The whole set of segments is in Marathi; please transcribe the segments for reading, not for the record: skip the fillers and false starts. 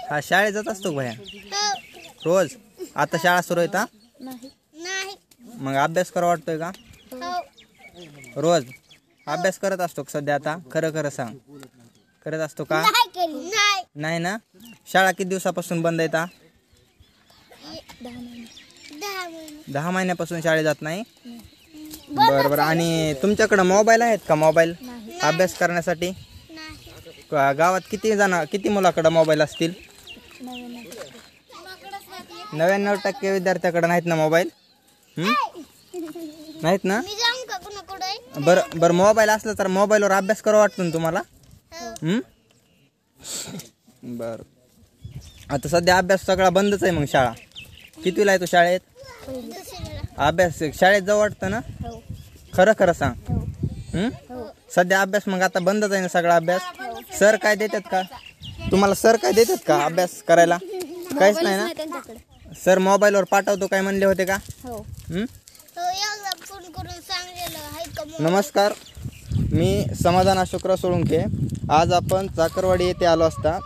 हा शाळेत जात असतो का भैया? हो. रोज? आता शाळा सुरू आहे का? नाही. मग अभ्यास करा वाटतोय का? हो. रोज अभ्यास करत असतो का सध्या? आता खरं खरं सांग, करत असतो का? नाही. नाही ना? शाळा किती दिवसापासून बंद आहे? 10 महिन्यापासून शाळेत जात नाही? बरं बरं. आणि तुमच्याकडे मोबाईल आहेत का? मोबाईल अभ्यास करण्यासाठी? गावात किती मुलाकडे मोबाईल असतील? 99% विद्यार्थ्याकडे नाहीत ना मोबाईल? नाहीत ना? बरं बरं. मोबाईल असला तर मोबाईलवर अभ्यास करू वाटतो ना तुम्हाला? बरं. आता सध्या अभ्यास सगळा बंदच आहे. मग शाळा कितवीला आहे तू शाळेत? अभ्यास शाळेत जाऊ वाटतं ना? खरं खरं सांग. सध्या अभ्यास मग आता बंदच आहे ना सगळा अभ्यास? सर काय देतात का तुम्हाला? सर काय देतात का अभ्यास करायला? काहीच नाही ना? सर मोबाईलवर पाठवतो काय म्हणले होते का? नमस्कार, मी समाधान अशोकराव सोळुंके. आज आपण चाकरवाडी येथे आलो असता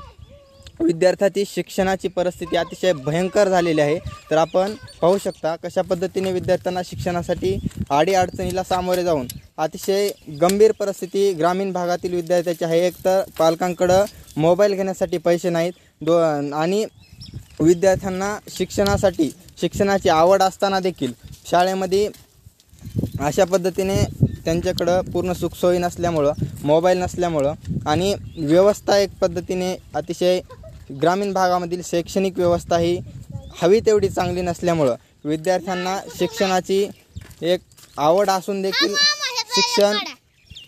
विद्यार्थ्याची शिक्षणाची परिस्थिती अतिशय भयंकर झालेली आहे. तर आपण पाहू शकता कशा पद्धतीने विद्यार्थ्यांना शिक्षणासाठी अडीअडचणीला सामोरे जाऊन अतिशय गंभीर परिस्थिती ग्रामीण भागातील विद्यार्थ्याची आहे. एक तर पालकांकडं मोबाईल घेण्यासाठी पैसे नाहीत, आणि विद्यार्थ्यांना शिक्षणाची आवड असताना देखील शाळेमध्ये अशा पद्धतीने त्यांच्याकडं पूर्ण सुखसोयी नसल्यामुळं, मोबाईल नसल्यामुळं, आणि व्यवस्था एक पद्धतीने अतिशय ग्रामीण भागामधील शैक्षणिक व्यवस्था ही हवी तेवढी चांगली नसल्यामुळं विद्यार्थ्यांना शिक्षणाची एक आवड असून देखील शिक्षण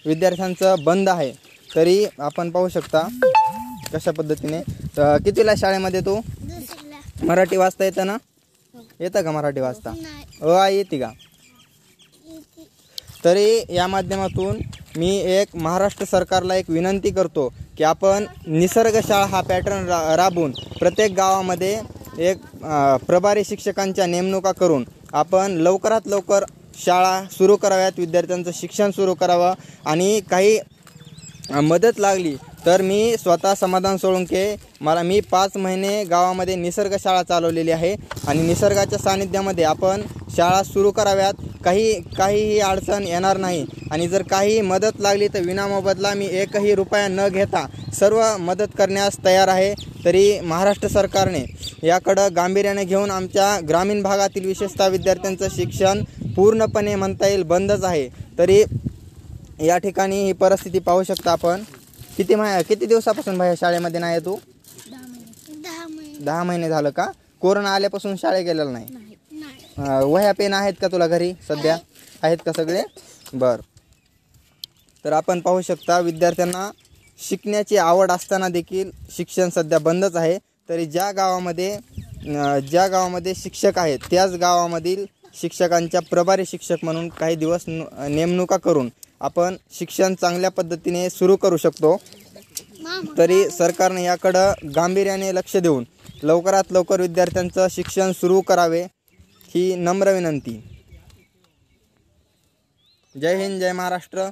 विद्यार्थ्यांचं बंद आहे. तरी आपण पाहू शकता कशा पद्धतीने. कितीला शाळेमध्ये तू? मराठी वाचता येतं ना? येतं का मराठी वाचता? आ येते का? तरी या माध्यमातून मी एक महाराष्ट्र सरकारला एक विनंती करतो की आपण निसर्ग शाळा हा पॅटर्न राबवून प्रत्येक गावामध्ये एक प्रभारी शिक्षकांच्या नेमणुका करून आपण लवकरात लवकर शाळा सुरू कराव्यात, विद्यार्थ्यांचं शिक्षण सुरू करावं. आणि काही मदत लागली तर मी स्वतः समाधान सोळुंके, मी 5 महिने गावामध्ये निसर्ग शाळा चालवलेली आहे आणि निसर्गाच्या सानिध्यामध्ये आपण शाळा सुरू कराव्यात. काहीही अडचण येणार नाही. आणि जर काही मदत लागली तर विनामोबदला मी 1ही रुपया न घेता सर्व मदत करण्यास तयार आहे. तरी महाराष्ट्र सरकारने याकडं गांभीर्याने घेऊन आमच्या ग्रामीण भागातील विशेषतः विद्यार्थ्यांचं शिक्षण पूर्णपणे म्हणता येईल बंदच आहे. तरी या ठिकाणी ही परिस्थिती पाहू शकता आपण. किती दिवसापासून बाहेर शाळेमध्ये नाही तू? 10 महिने झालं का? कोरोना आल्यापासून शाळेत गेलेला नाही? वह्या पेन आहेत का तुला घरी सध्या? आहेत का सगळे? बरं. तर आपण पाहू शकता विद्यार्थ्यांना शिकण्याची आवड असताना देखील शिक्षण सध्या बंदच आहे. तरी ज्या गावामध्ये शिक्षक आहेत त्याच गावामधील शिक्षकांच्या प्रभारी शिक्षक म्हणून काही दिवस नेमणुका करून आपण शिक्षण चांगल्या पद्धतीने सुरू करू शकतो. तरी सरकारने याकडं गांभीर्याने लक्ष देऊन लवकरात लवकर विद्यार्थ्यांचं शिक्षण सुरू करावे ही नम्र विनंती. जय हिंद, जय महाराष्ट्र.